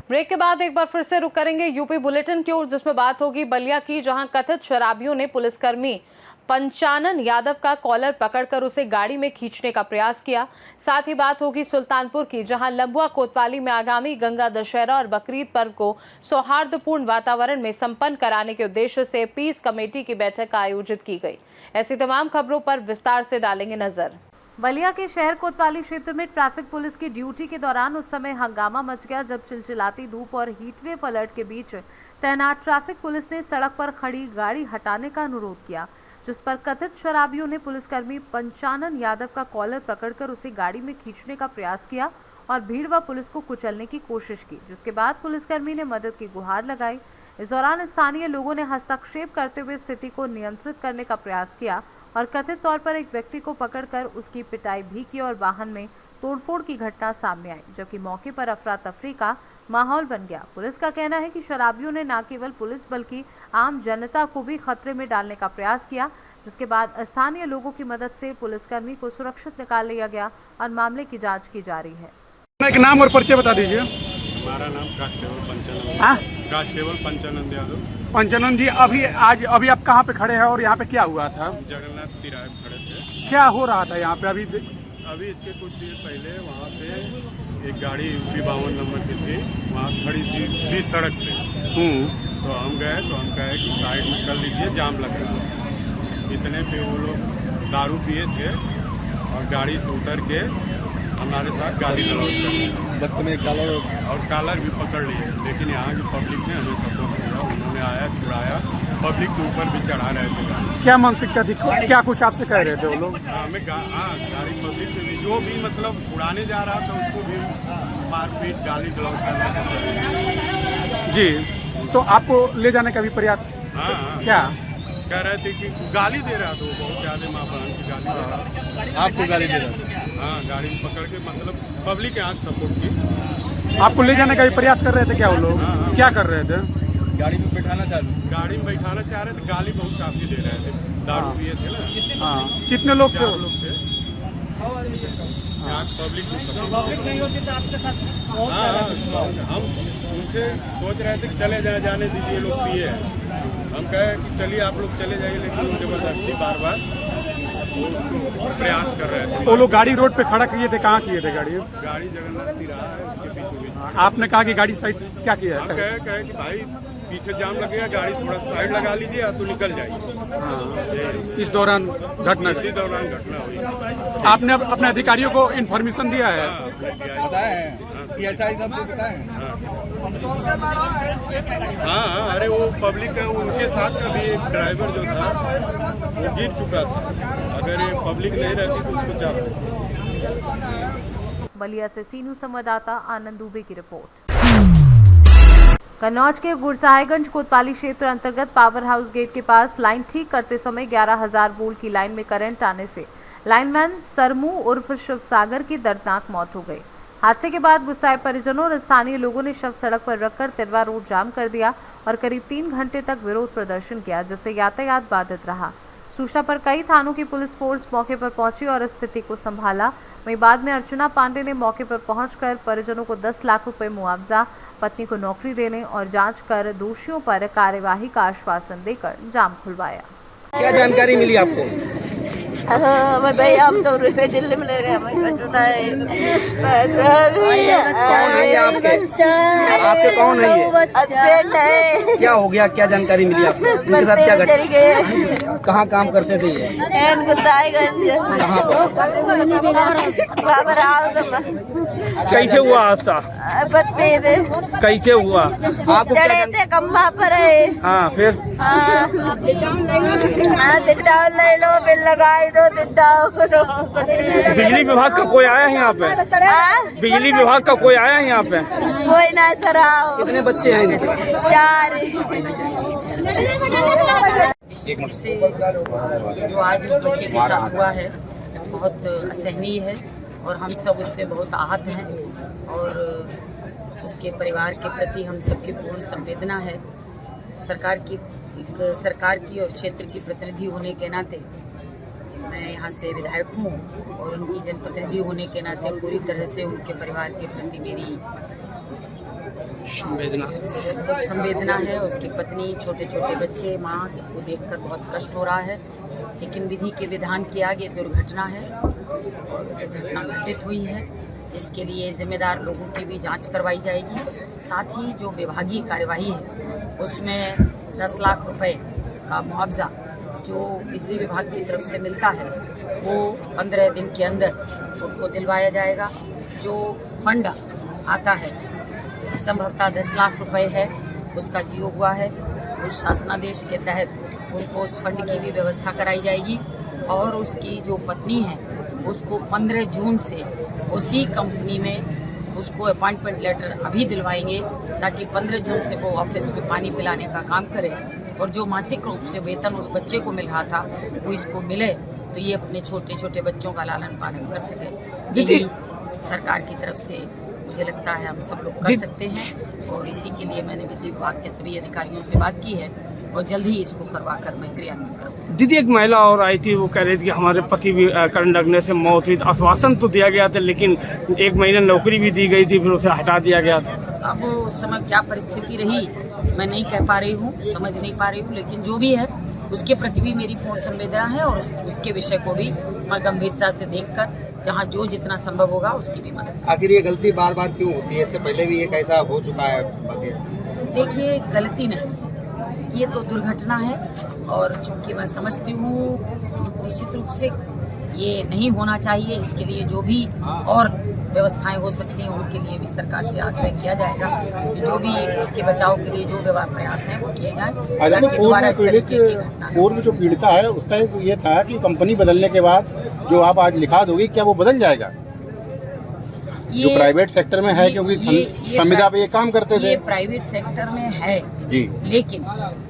Break के बाद एक बार फिर से रुक करेंगे यूपी बुलेटिन की ओर, जिसमें बात होगी बलिया की, जहां कथित शराबियों ने पुलिसकर्मी पंचानन यादव का कॉलर पकड़कर उसे गाड़ी में खींचने का प्रयास किया। साथ ही बात होगी सुल्तानपुर की, जहां लंबुआ कोतवाली में आगामी गंगा दशहरा और बकरीद पर्व को सौहार्दपूर्ण वातावरण में संपन्न कराने के उद्देश्य से पीस कमेटी की बैठक आयोजित की गई। ऐसी तमाम खबरों पर विस्तार से डालेंगे नजर। बलिया के शहर कोतवाली क्षेत्र में ट्रैफिक पुलिस की ड्यूटी के दौरान उस समय हंगामा मच गया जब चिलचिलाती धूप और हीटवेव अलर्ट के बीच तैनात ट्रैफिक पुलिस ने सड़क पर खड़ी गाड़ी हटाने का अनुरोध किया, जिस पर कथित शराबियों ने पुलिसकर्मी पंचानन यादव का कॉलर पकड़कर उसे गाड़ी में खींचने का प्रयास किया और भीड़ व पुलिस को कुचलने की कोशिश की, जिसके बाद पुलिसकर्मी ने मदद की गुहार लगाई। इस दौरान स्थानीय लोगों ने हस्तक्षेप करते हुए स्थिति को नियंत्रित करने का प्रयास किया और कथित तौर पर एक व्यक्ति को पकड़कर उसकी पिटाई भी की और वाहन में तोड़फोड़ की घटना सामने आई, जबकि मौके पर अफरा तफरी का माहौल बन गया। पुलिस का कहना है कि शराबियों ने न केवल पुलिस बल्कि आम जनता को भी खतरे में डालने का प्रयास किया, जिसके बाद स्थानीय लोगों की मदद से पुलिसकर्मी को सुरक्षित निकाल लिया गया और मामले की जाँच की जा रही है। एक नाम और परिचय बता दीजिए। हमारा नाम कांस्टेबल पंचानंद यादव। पंचानंद जी, अभी आप कहाँ पे खड़े हैं और यहाँ पे क्या हुआ था? जगन्नाथ तिराहे पे खड़े थे। क्या हो रहा था यहाँ पे? अभी इसके कुछ देर पहले वहाँ पे एक गाड़ी UP 52 नंबर की थी, वहाँ खड़ी थी बीच सड़क पे। तो हम गए तो हम कहे कि साइड में कर लीजिए, जाम लग रहा है। इतने पे वो लोग दारू पिए थे और गाड़ी से उतर के हमारे साथ गाड़ी लगा और कालर भी पकड़ लिए, लेकिन यहाँ की पब्लिक ने हमें सपोर्ट किया। उन्होंने आया, छुड़ाया, पब्लिक के ऊपर भी चढ़ा रहे थे। क्या मानसिकता थी? क्या कुछ आपसे कह रहे थे वो लोग? हमें गाड़ी पब्लिक में भी जो भी मतलब उड़ाने जा रहा था उसको भी मारपीट, गाली गलौज करना जी। तो आपको ले जाने का भी प्रयास? हाँ। क्या कह रहे थे कि गाली दे रहा था, वो बहुत ज्यादा माँ बहन की गाली दे रहा था। आपको गाली दे रहा था? हाँ, गाड़ी में पकड़ के मतलब पब्लिक के हाथ सपोर्ट की। आपको ले जाने का भी प्रयास कर रहे थे क्या वो लोग? हाँ। क्या कर रहे थे? गाड़ी में बैठाना चाह रहे थे, गाली बहुत काफी दे रहे थे, दारू पिए थे ना। हाँ। कितने लोग थे? 4 लोग थे। यहाँ पब्लिक नहीं होती तो आपके साथ। हाँ, हम उनसे सोच रहे थे कि चले जाने दीजिए, लोग पिए। हम कहे कि चलिए आप लोग चले जाइए, लेकिन जबरदस्ती बार प्रयास कर रहे थे। वो लोग गाड़ी रोड पे खड़ा किए थे? कहाँ किए थे गाड़ी? गाड़ी जगन्नाथ तिराहा है, उसके बीच। आपने कहा कि गाड़ी साइड क्या किया हम कहे कि भाई पीछे जाम लगेगा, गाड़ी थोड़ा साइड लगा लीजिए तो निकल जाइए। इस दौरान घटना हुई। आपने अपने अधिकारियों को इन्फॉर्मेशन दिया है? हाँ, अरे वो पब्लिक है, उनके साथ का भी एक ड्राइवर जो था वो गिर चुका था। अगर ये पब्लिक नहीं रहती तो उसको क्या। बलिया से सीनू संवाददाता आनंद दुबे की रिपोर्ट। कन्नौज के गुरसाहिगंज कोतवाली क्षेत्र अंतर्गत पावर हाउस गेट के पास लाइन ठीक करते समय 11,000 वोल्ट की लाइन में करंट आने से लाइनमैन सरमू उर्फ शिवसागर की दर्दनाक मौत हो गई। हादसे के बाद गुस्साए परिजनों और स्थानीय लोगों ने शव सड़क पर रखकर तिरवा रोड जाम कर दिया और करीब 3 घंटे तक विरोध प्रदर्शन किया, जिससे यातायात बाधित रहा। सूचना पर कई थानों की पुलिस फोर्स मौके पर पहुंची और स्थिति को संभाला। वहीं बाद में अर्चना पांडे ने मौके पर पहुंचकर परिजनों को 10 लाख रुपए मुआवजा, पत्नी को नौकरी देने और जांच कर दोषियों पर कार्यवाही का आश्वासन देकर जाम खुलवाया। क्या जानकारी मिली आपको? मैं भाई हम 2 रुपए दिल्ली में ले रहे हैं, कौन है ये आपके कौन है ये? क्या हो गया? क्या जानकारी मिली आपको? उनके साथ क्या घटना? कहाँ काम करते थे ये? कैसे हुआ हादसा? कैसे हुआ? आपको चढ़े थे खम्बा पर है। हाँ, फिर? ले लो, बिल लगाई दो, बिजली विभाग का कोई आया है यहाँ पे? बिजली विभाग का कोई आया है यहाँ पे? कोई ना कराओ। कितने बच्चे हैं इनके? 4। से जो आज उस बच्चे के साथ हुआ है बहुत असहनीय है और हम सब उससे बहुत आहत हैं और उसके परिवार के प्रति हम सबकी पूर्ण संवेदना है। सरकार की और क्षेत्र की प्रतिनिधि होने के नाते मैं यहाँ से विधायक हूँ और उनकी जनप्रतिनिधि होने के नाते पूरी तरह से उनके परिवार के प्रति मेरी संवेदना है। उसकी पत्नी, छोटे छोटे बच्चे, माँ, सबको देखकर बहुत कष्ट हो रहा है। लेकिन विधि के विधान के आगे दुर्घटना है और दुर्घटना घटित हुई है। इसके लिए जिम्मेदार लोगों की भी जांच करवाई जाएगी। साथ ही जो विभागीय कार्यवाही है उसमें 10 लाख रुपए का मुआवजा जो बिजली विभाग की तरफ से मिलता है वो 15 दिन के अंदर उनको दिलवाया जाएगा। जो फंड आता है संभवतः 10 लाख रुपए है, उसका जियो हुआ है। उस शासनादेश के तहत उनको उस फंड की भी व्यवस्था कराई जाएगी और उसकी जो पत्नी है उसको 15 जून से उसी कंपनी में उसको अपॉइंटमेंट लेटर अभी दिलवाएंगे ताकि 15 जून से वो ऑफिस में पानी पिलाने का काम करे और जो मासिक रूप से वेतन उस बच्चे को मिल रहा था वो इसको मिले तो ये अपने छोटे छोटे बच्चों का लालन पालन कर सके। यही सरकार की तरफ से मुझे लगता है हम सब लोग कर सकते हैं और इसी के लिए मैंने बिजली विभाग के सभी अधिकारियों से बात की है और जल्द ही इसको करवा कर मैं क्रियान्वयन करूँगा। दीदी, एक महिला और आई थी, वो कह रही थी कि हमारे पति भी करंट लगने से मौत हुई। आश्वासन तो दिया गया था लेकिन 1 महीने नौकरी भी दी गई थी, फिर उसे हटा दिया गया था। अब उस समय क्या परिस्थिति रही मैं नहीं कह पा रही हूँ, समझ नहीं पा रही हूँ, लेकिन जो भी है उसके प्रति भी मेरी पूर्ण संवेदना है और उसके विषय को भी मैं गंभीरता से देखकर जहाँ जो जितना संभव होगा उसकी भी मदद। आखिर ये गलती बार बार क्यों होती है? इससे पहले भी एक ऐसा हो चुका है। देखिए, गलती नहीं, ये तो दुर्घटना है और चूंकि मैं समझती हूँ निश्चित रूप से ये नहीं होना चाहिए। इसके लिए जो भी और व्यवस्थाएं हो सकती हैं उनके लिए भी सरकार से आग्रह किया जाएगा कि जो भी इसके बचाव के लिए जो व्यवहार प्रयास हैं वो किए जाएं। पूर्व जो पीड़िता है उसका ये था कि कंपनी बदलने के बाद जो आप आज लिखा दोगे क्या वो बदल जाएगा? जो प्राइवेट सेक्टर में है, क्योंकि संविदा पे ये काम करते थे। ये प्राइवेट सेक्टर में है जी, लेकिन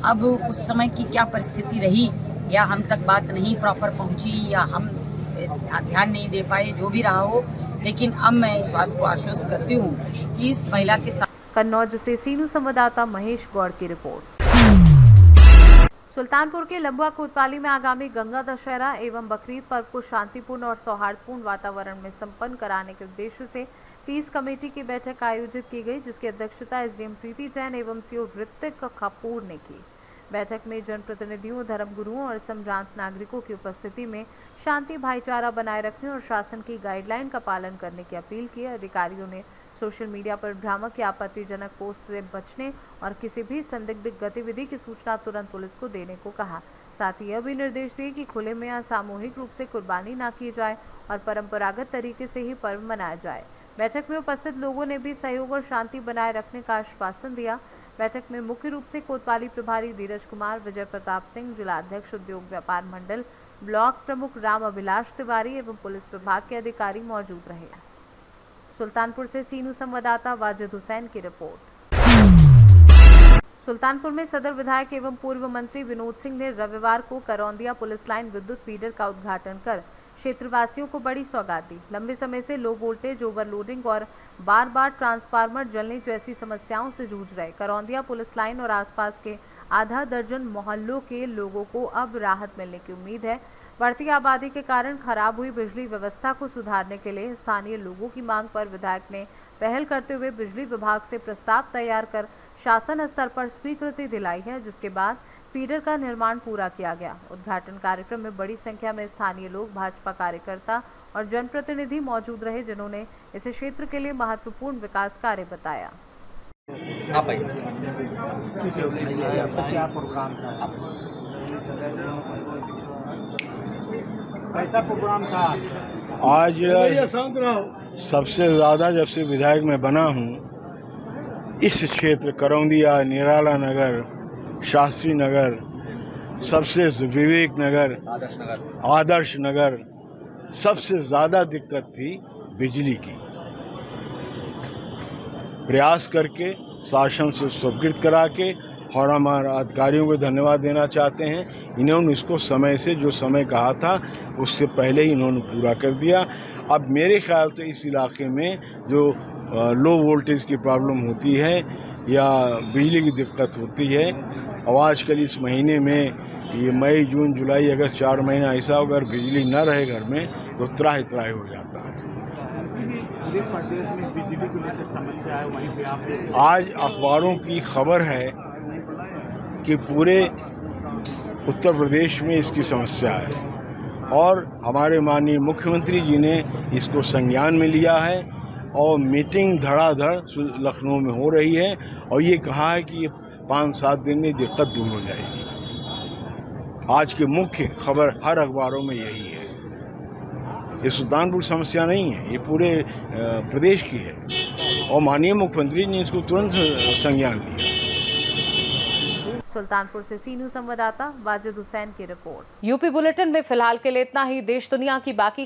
अब उस समय की क्या परिस्थिति रही या हम तक बात नहीं प्रॉपर पहुंची या हम ध्यान नहीं दे पाए, जो भी रहा हो, लेकिन अब मैं इस बात को आश्वस्त करती हूँ कि इस महिला के साथ। कन्नौज से सीनू संवाददाता महेश गौड़ की रिपोर्ट। सुल्तानपुर के लंबुआ कोतवाली में आगामी गंगा दशहरा एवं बकरीद पर्व को शांतिपूर्ण और सौहार्दपूर्ण वातावरण में संपन्न कराने के उद्देश्य से पीस कमेटी की बैठक आयोजित की गई, जिसकी अध्यक्षता एसडीएम प्रीति जैन एवं सीओ ऋतिक कपूर ने की। बैठक में जनप्रतिनिधियों, धर्मगुरुओं और सम्भ्रांत नागरिकों की उपस्थिति में शांति, भाईचारा बनाए रखने और शासन की गाइडलाइन का पालन करने की अपील की। अधिकारियों ने सोशल मीडिया पर भ्रामक या आपत्तिजनक पोस्ट से बचने और किसी भी संदिग्ध गतिविधि की सूचना तुरंत पुलिस को देने को कहा। साथ ही यह भी निर्देश दिए कि खुले में या सामूहिक रूप से कुर्बानी न की जाए और परंपरागत तरीके से ही पर्व मनाया जाए। बैठक में उपस्थित लोगों ने भी सहयोग और शांति बनाए रखने का आश्वासन दिया। बैठक में मुख्य रूप से कोतवाली प्रभारी धीरज कुमार, विजय प्रताप सिंह, जिला अध्यक्ष उद्योग व्यापार मंडल, ब्लॉक प्रमुख राम अभिलाष तिवारी एवं पुलिस विभाग के अधिकारी मौजूद रहे। सुल्तानपुर से सीनू संवाददाता वाजिद हुसैन की रिपोर्ट। सुल्तानपुर में सदर विधायक एवं पूर्व मंत्री विनोद सिंह ने रविवार को करौंदिया पुलिस लाइन विद्युत फीडर का उद्घाटन कर क्षेत्रवासियों को बड़ी सौगात दी। लंबे समय से लो वोल्टेज, ओवरलोडिंग और बार बार ट्रांसफार्मर जलने जैसी समस्याओं से जूझ रहे करौंदिया पुलिस लाइन और आसपास के आधा दर्जन मोहल्लों के लोगों को अब राहत मिलने की उम्मीद है। बढ़ती आबादी के कारण खराब हुई बिजली व्यवस्था को सुधारने के लिए स्थानीय लोगों की मांग पर विधायक ने पहल करते हुए बिजली विभाग से प्रस्ताव तैयार कर शासन स्तर पर स्वीकृति दिलाई है, जिसके बाद फीडर का निर्माण पूरा किया गया। उद्घाटन कार्यक्रम में बड़ी संख्या में स्थानीय लोग, भाजपा कार्यकर्ता और जनप्रतिनिधि मौजूद रहे, जिन्होंने इस क्षेत्र के लिए महत्वपूर्ण विकास कार्य बताया। कैसा प्रोग्राम था आज? सबसे ज़्यादा जब से विधायक में बना हूँ, इस क्षेत्र करौंदिया, निराला नगर, शास्त्री नगर, सबसे विवेक नगर, आदर्श नगर, सबसे ज़्यादा दिक्कत थी बिजली की। प्रयास करके शासन से स्वीकृत करा के और हमारे अधिकारियों को धन्यवाद देना चाहते हैं। इन्होंने इसको समय से, जो समय कहा था उससे पहले ही इन्होंने पूरा कर दिया। अब मेरे ख्याल से इस इलाके में जो लो वोल्टेज की प्रॉब्लम होती है या बिजली की दिक्कत होती है, और आजकल इस महीने में ये मई जून जुलाई अगस्त 4 महीना ऐसा अगर बिजली न रहे घर में तो त्राही त्राही हो जाता है। आज अखबारों की खबर है कि पूरे उत्तर प्रदेश में इसकी समस्या है और हमारे माननीय मुख्यमंत्री जी ने इसको संज्ञान में लिया है और मीटिंग धड़ाधड़ लखनऊ में हो रही है और ये कहा है कि 5-7 दिन में दिक्कत दूर हो जाएगी। आज की मुख्य खबर हर अखबारों में यही है। ये सुल्तानपुर समस्या नहीं है, ये पूरे प्रदेश की है और माननीय मुख्यमंत्री ने इसको तुरंत संज्ञान लिया। सुल्तानपुर से सी न्यूज़ संवाददाता वाजिद हुसैन की रिपोर्ट। यूपी बुलेटिन में फिलहाल के लिए इतना ही। देश दुनिया की बाकी